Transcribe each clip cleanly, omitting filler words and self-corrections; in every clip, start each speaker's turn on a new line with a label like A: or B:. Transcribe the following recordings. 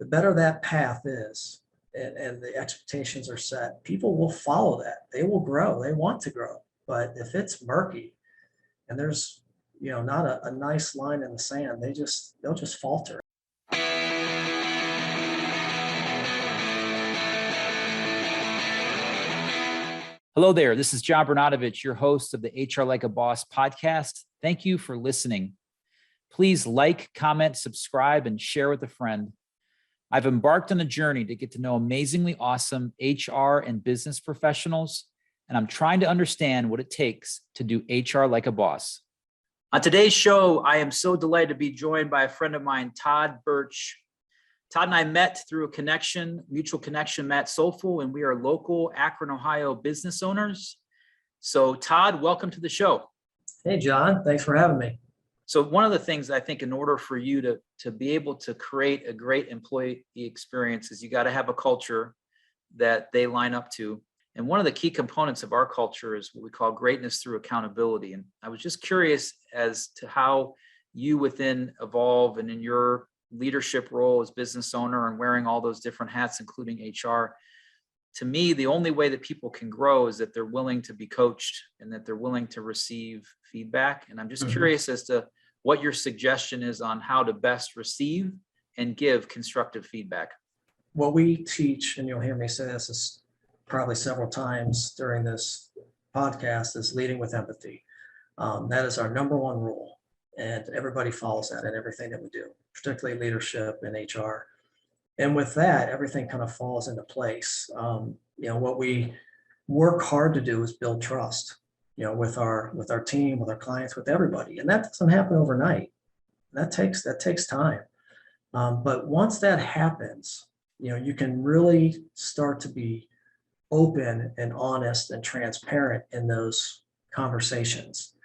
A: the better that path is, and the expectations are set, people will follow that. They will grow. They want to grow. But if it's murky and there's, not a nice line in the sand, they'll just falter.
B: Hello there. This is John Bernatovich, your host of the HR Like a Boss podcast. Thank you for listening. Please like, comment, subscribe, and share with a friend. I've embarked on a journey to get to know amazingly awesome HR and business professionals, and I'm trying to understand what it takes to do HR like a boss. On today's show, I am so delighted to be joined by a friend of mine, Todd Bertsch. Todd and I met through a mutual connection, Matt Soulful, and we are local Akron, Ohio business owners. So Todd, welcome to the show.
A: Hey, John, thanks for having me.
B: So one of the things I think in order for you to be able to create a great employee experience is you got to have a culture that they line up to. And one of the key components of our culture is what we call greatness through accountability. And I was just curious as to how you within Evolve and in your leadership role as business owner and wearing all those different hats, including HR, to me, the only way that people can grow is that they're willing to be coached and that they're willing to receive feedback. And I'm just curious as to what your suggestion is on how to best receive and give constructive feedback.
A: What we teach, and you'll hear me say this probably several times during this podcast, is leading with empathy. That is our number one rule. And everybody follows that in everything that we do, particularly leadership and HR. And with that, everything kind of falls into place. What we work hard to do is build trust, with our team, with our clients, with everybody. And that doesn't happen overnight. That takes time. But once that happens, you can really start to be open and honest and transparent in those conversations.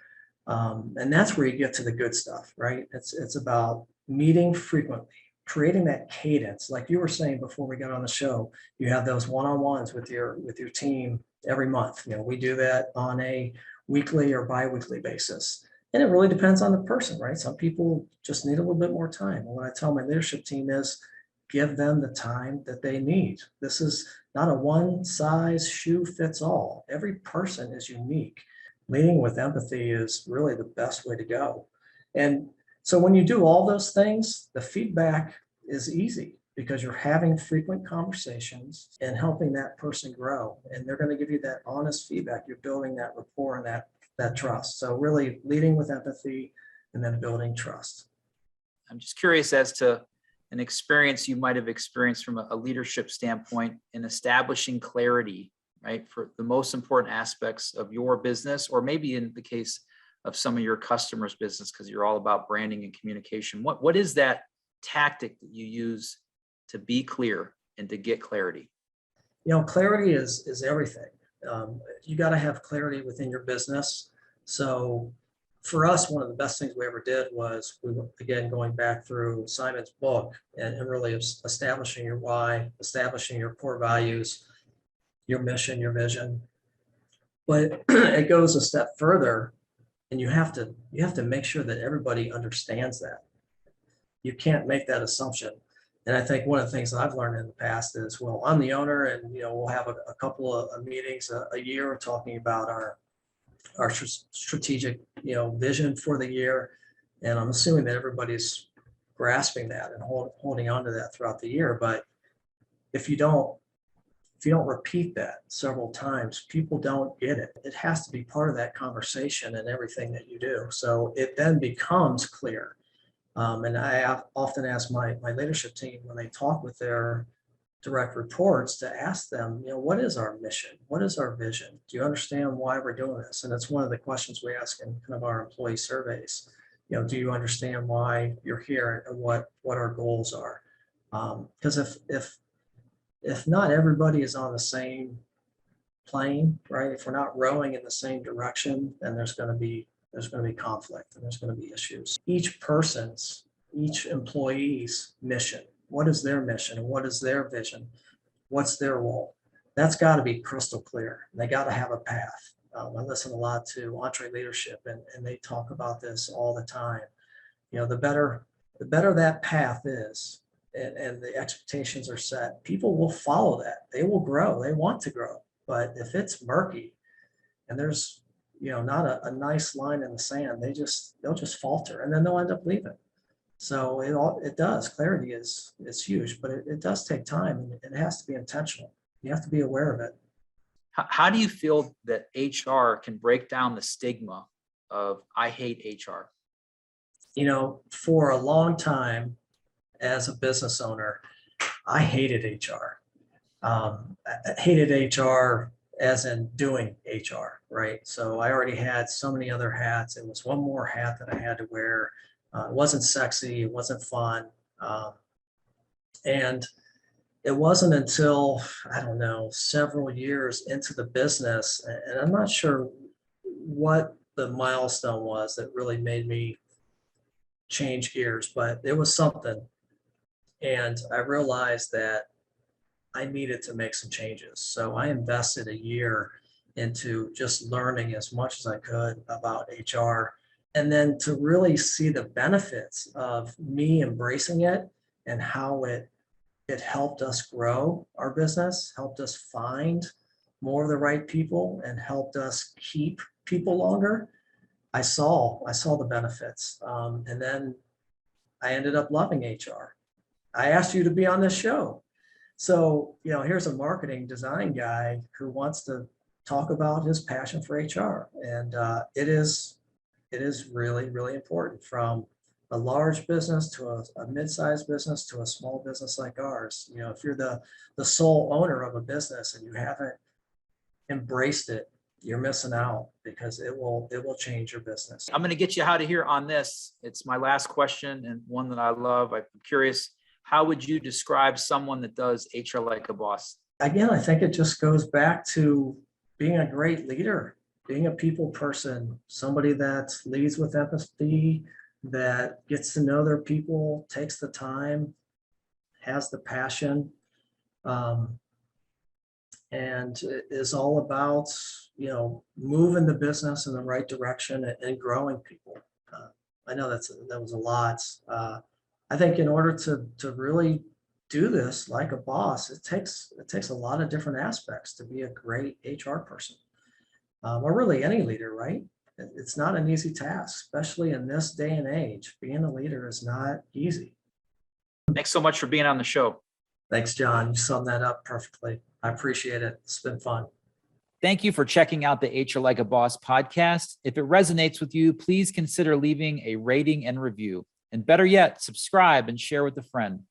A: And that's where you get to the good stuff, right? It's about meeting frequently, creating that cadence. Like you were saying before we got on the show, you have those one-on-ones with your team every month. We do that on a weekly or bi-weekly basis. And it really depends on the person, right? Some people just need a little bit more time. And what I tell my leadership team is give them the time that they need. This is not a one size shoe fits all. Every person is unique. Leading with empathy is really the best way to go. And so when you do all those things, the feedback is easy because you're having frequent conversations and helping that person grow. And they're going to give you that honest feedback. You're building that rapport and that trust. So really leading with empathy and then building trust.
B: I'm just curious as to an experience you might have experienced from a leadership standpoint in establishing clarity, right, for the most important aspects of your business, or maybe in the case of some of your customers' business, because you're all about branding and communication. What is that tactic that you use to be clear and to get clarity?
A: Clarity is everything. You got to have clarity within your business. So for us, one of the best things we ever did was again, going back through Simon's book and really establishing your why, establishing your core values, your mission, your vision. But it goes a step further. And you have to make sure that everybody understands that. You can't make that assumption. And I think one of the things that I've learned in the past is, well, I'm the owner, and we'll have a couple of meetings a year talking about our strategic vision for the year. And I'm assuming that everybody's grasping that and holding on to that throughout the year. But if you don't repeat that several times, people don't get it. It has to be part of that conversation and everything that you do. So it then becomes clear. And I often ask my leadership team when they talk with their direct reports to ask them, what is our mission? What is our vision? Do you understand why we're doing this? And it's one of the questions we ask in kind of our employee surveys. Do you understand why you're here and what our goals are? Because if not everybody is on the same plane, right? If we're not rowing in the same direction, then there's going to be conflict and there's going to be issues. Each employee's mission, what is their mission and what is their vision? What's their role? That's got to be crystal clear. They got to have a path. I listen a lot to EntreLeadership and they talk about this all the time. The better that path is, and the expectations are set, people will follow that. They will grow. They want to grow. But if it's murky and there's, not a nice line in the sand, they'll just falter and then they'll end up leaving. So it does. Clarity is huge, but it does take time and it has to be intentional. You have to be aware of it.
B: How do you feel that HR can break down the stigma of I hate HR?
A: For a long time as a business owner, I hated HR. I hated HR as in doing HR, right? So I already had so many other hats. It was one more hat that I had to wear. It wasn't sexy. It wasn't fun. And it wasn't until, I don't know, several years into the business, and I'm not sure what the milestone was that really made me change gears, but it was something. And I realized that I needed to make some changes. So I invested a year into just learning as much as I could about HR, and then to really see the benefits of me embracing it and how it helped us grow our business, helped us find more of the right people, and helped us keep people longer. I saw the benefits, and then I ended up loving HR. I asked you to be on this show, so here's a marketing design guy who wants to talk about his passion for HR, and it is really, really important, from a large business to a mid-sized business to a small business like ours. If you're the sole owner of a business and you haven't embraced it, you're missing out, because it will change your business.
B: I'm going to get you out of here on this. It's my last question, and one that I love. I'm curious, how would you describe someone that does HR like a boss?
A: Again, I think it just goes back to being a great leader, being a people person, somebody that leads with empathy, that gets to know their people, takes the time, has the passion, and is all about, moving the business in the right direction and growing people. I know that was a lot. I think in order to really do this like a boss, it takes a lot of different aspects to be a great HR person, or really any leader, right? It's not an easy task, especially in this day and age. Being a leader is not easy.
B: Thanks so much for being on the show.
A: Thanks, John. You summed that up perfectly. I appreciate it. It's been fun.
B: Thank you for checking out the HR Like a Boss podcast. If it resonates with you, please consider leaving a rating and review. And better yet, subscribe and share with a friend.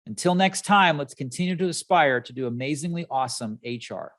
B: Until next time, let's continue to aspire to do amazingly awesome HR.